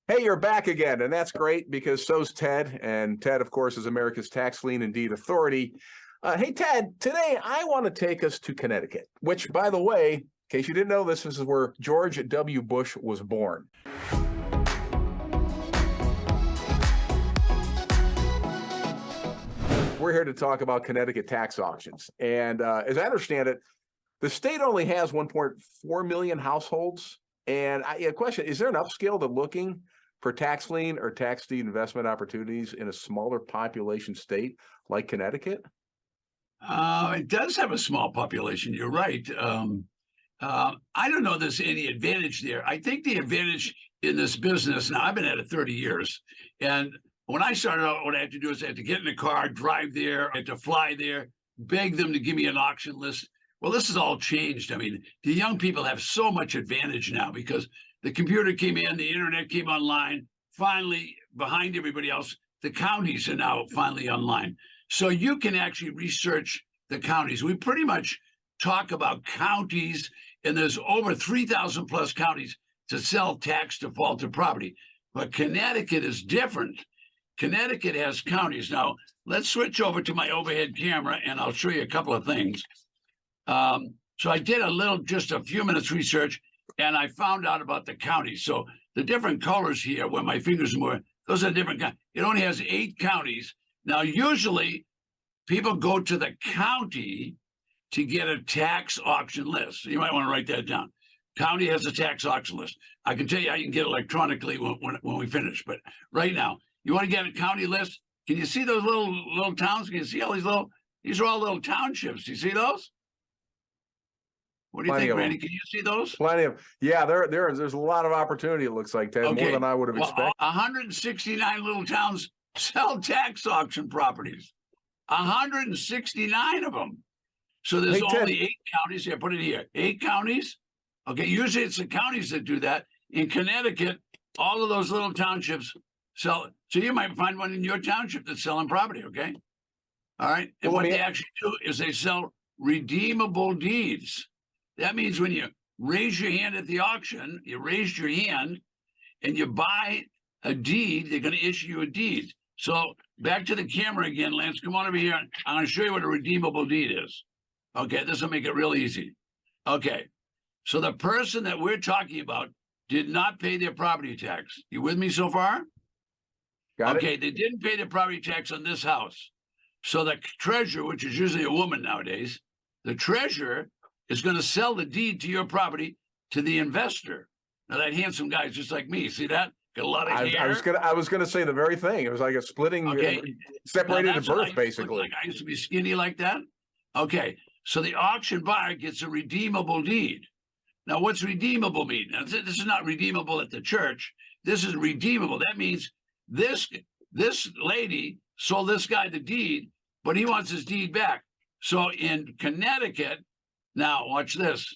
Hey, you're back again, and that's great because so's Ted, and Ted, of course, is America's tax lien and deed authority. Hey, Ted, today I want to take us to Connecticut, which, by the way, in case you didn't know, this is where George W. Bush was born. We're here to talk about Connecticut tax auctions, and as I understand it, the state only has 1.4 million households. And a question, is there enough scale to looking for tax lien or tax deed investment opportunities in a smaller population state like Connecticut? It does have a small population. You're right. I don't know there's any advantage there. I think the advantage in this business, now I've been at it 30 years. And when I started out, what I had to do is I had to get in a car, drive there, I had to fly there, beg them to give me an auction list. Well, this has all changed. I mean, the young people have so much advantage now because the computer came in, the internet came online. Finally, behind everybody else, the counties are now finally online. So you can actually research the counties. We pretty much talk about counties, and there's over 3,000 plus counties to sell tax defaulted property. But Connecticut is different. Connecticut has counties. Now, let's switch over to my overhead camera, and I'll show you a couple of things. So I did just a few minutes research, and I found out about the counties. So the different colors here, where my fingers were, those are different. It only has 8 counties. Now, usually people go to the county to get a tax auction list. So you might want to write that down. County has a tax auction list. I can tell you how you can get electronically when we finish. But right now, you want to get a county list? Can you see those little towns? Can you see all these are all little townships. Do you see those? What do you think, Randy? Can you see those? Plenty of, yeah, there's a lot of opportunity, it looks like, Ted, more than I would have expected. 169 little towns sell tax auction properties. 169 of them. So there's only 8 counties here. Put it here. 8 counties. Okay, usually it's the counties that do that. In Connecticut, all of those little townships sell. So you might find one in your township that's selling property, okay? All right. And what they actually do is they sell redeemable deeds. That means when you raise your hand at the auction, you raised your hand and you buy a deed, they're going to issue you a deed. So back to the camera again, Lance, come on over here. I'm going to show you what a redeemable deed is. Okay, this will make it real easy. Okay, so the person that we're talking about did not pay their property tax. You with me so far? Got it. Okay, they didn't pay the property tax on this house. So the treasurer, which is usually a woman nowadays, the treasurer is going to sell the deed to your property to the investor. Now that handsome guy is just like me. See that? Got a lot of hair. I was gonna say the very thing. It was like a splitting, separated at birth, basically. I used to be skinny like that. Okay, so the auction buyer gets a redeemable deed. Now, what's redeemable mean? Now, this is not redeemable at the church. This is redeemable. That means this lady sold this guy the deed, but he wants his deed back. So in Connecticut, now watch this,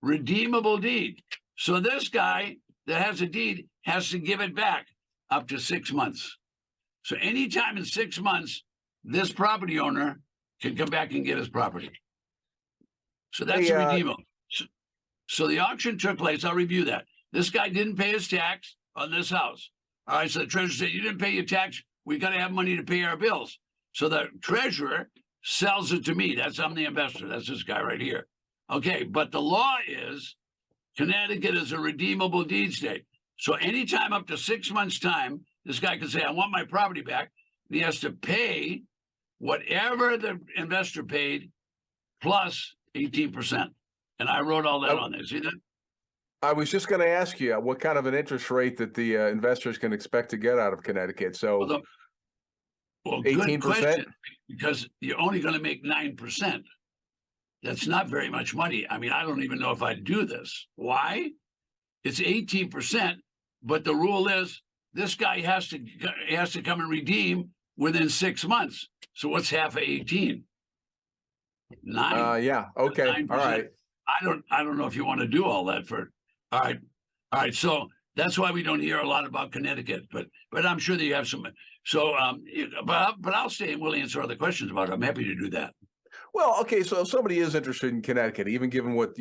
redeemable deed. So this guy that has a deed has to give it back up to 6 months. So anytime in 6 months, this property owner can come back and get his property. So that's redeemable. So the auction took place. I'll review that. This guy didn't pay his tax on this house. All right, so the treasurer said, you didn't pay your tax. We got to have money to pay our bills. So the treasurer sells it to me. I'm the investor. That's this guy right here. Okay, but the law is Connecticut is a redeemable deed state. So anytime up to 6 months' time, this guy can say, I want my property back. And he has to pay whatever the investor paid plus 18%. And I wrote all that on there. See that? I was just going to ask you what kind of an interest rate that the investors can expect to get out of Connecticut. So, well, 18%, because you're only going to make 9%. That's not very much money. I mean, I don't even know if I'd do this. Why? It's 18%, but the rule is this guy has to come and redeem within 6 months. So what's half of 18? 9. Yeah. Okay. 9%. All right. I don't know if you want to do all that for. All right. So that's why we don't hear a lot about Connecticut, but I'm sure that you have some. So, but I'll stay and we'll answer other questions about it. I'm happy to do that. Well, okay. So if somebody is interested in Connecticut, even given what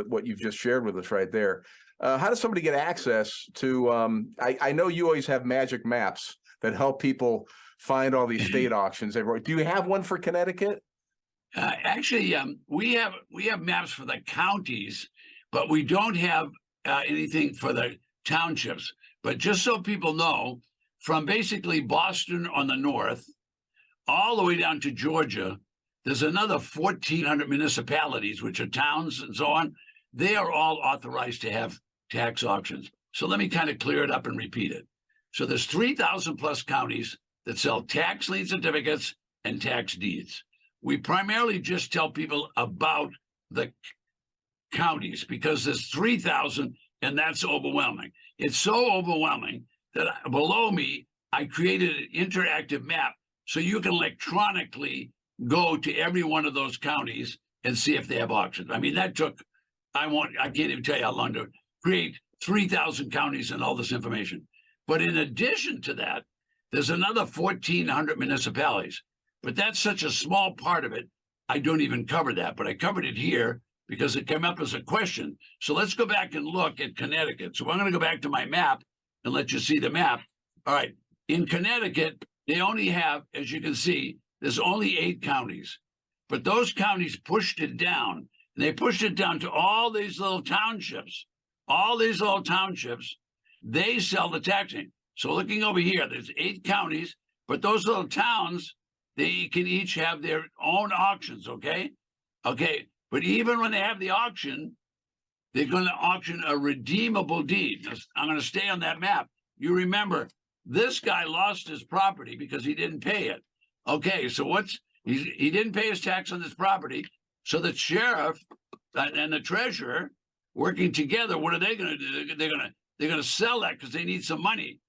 what you've just shared with us right there, how does somebody get access to, I know you always have magic maps that help people find all these state auctions everywhere. Do you have one for Connecticut? Actually, we have maps for the counties, but we don't have anything for the townships. But just so people know, from basically Boston on the north, all the way down to Georgia, there's another 1,400 municipalities, which are towns and so on. They are all authorized to have tax auctions. So let me kind of clear it up and repeat it. So there's 3,000 plus counties that sell tax lien certificates and tax deeds. We primarily just tell people about the counties because there's 3,000 and that's overwhelming. It's so overwhelming that below me, I created an interactive map so you can electronically go to every one of those counties and see if they have auctions. I mean, that took, I can't even tell you how long to create 3,000 counties and all this information. But in addition to that, there's another 1,400 municipalities. But that's such a small part of it, I don't even cover that. But I covered it here because it came up as a question. So let's go back and look at Connecticut. So I'm going to go back to my map and let you see the map. All right. In Connecticut, they only have, as you can see, there's only 8 counties. But those counties pushed it down. And they pushed it down to all these little townships. All these little townships, they sell the taxing. So looking over here, there's 8 counties, but those little towns, they can each have their own auctions, okay? Okay, but even when they have the auction, they're going to auction a redeemable deed. I'm going to stay on that map. You remember, this guy lost his property because he didn't pay it. Okay, so he didn't pay his tax on this property. So the sheriff and the treasurer working together, what are they going to do? They're going to sell that because they need some money.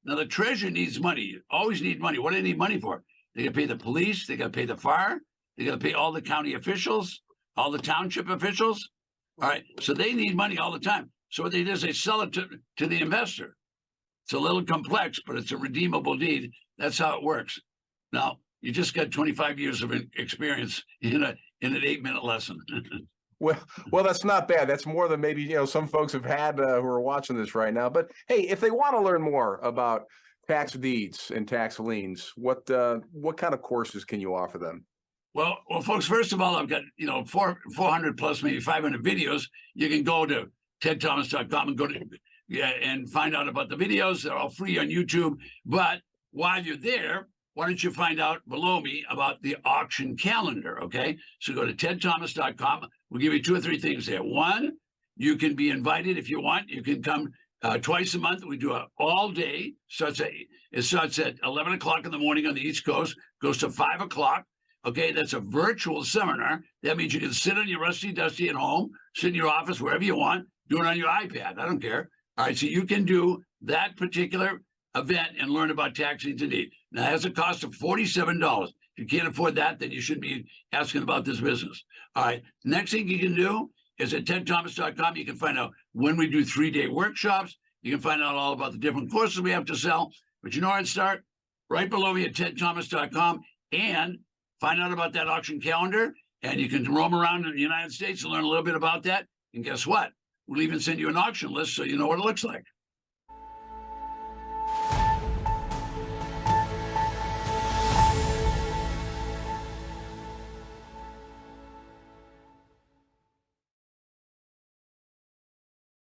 Now the treasurer needs money. Always need money. What do they need money for? They got to pay the police. They got to pay the fire. They got to pay all the county officials, all the township officials. All right. So they need money all the time. So what they do is they sell it to the investor. It's a little complex, but it's a redeemable deed. That's how it works. Now you just got 25 years of experience in an 8-minute lesson. Well, that's not bad. That's more than maybe, some folks have had who are watching this right now. But hey, if they want to learn more about tax deeds and tax liens, what kind of courses can you offer them? Well, folks, first of all, I've got, 400 plus, maybe 500 videos. You can go to tedthomas.com and go to and find out about the videos. They're all free on YouTube. But while you're there, why don't you find out below me about the auction calendar, okay? So go to tedthomas.com. We'll give you 2 or 3 things there. One, you can be invited if you want. You can come twice a month. We do it all day. It starts at 11 o'clock in the morning on the East Coast, goes to 5 o'clock. Okay, that's a virtual seminar. That means you can sit on your rusty dusty at home, sit in your office, wherever you want, do it on your iPad. I don't care. All right, so you can do that particular event and learn about tax liens and deeds. Now, it has a cost of $47. If you can't afford that, then you shouldn't be asking about this business. All right, next thing you can do is at tedthomas.com, you can find out when we do 3-day workshops. You can find out all about the different courses we have to sell. But you know where to start? Right below me at tedthomas.com, and find out about that auction calendar. And you can roam around in the United States and learn a little bit about that. And guess what? We'll even send you an auction list so you know what it looks like.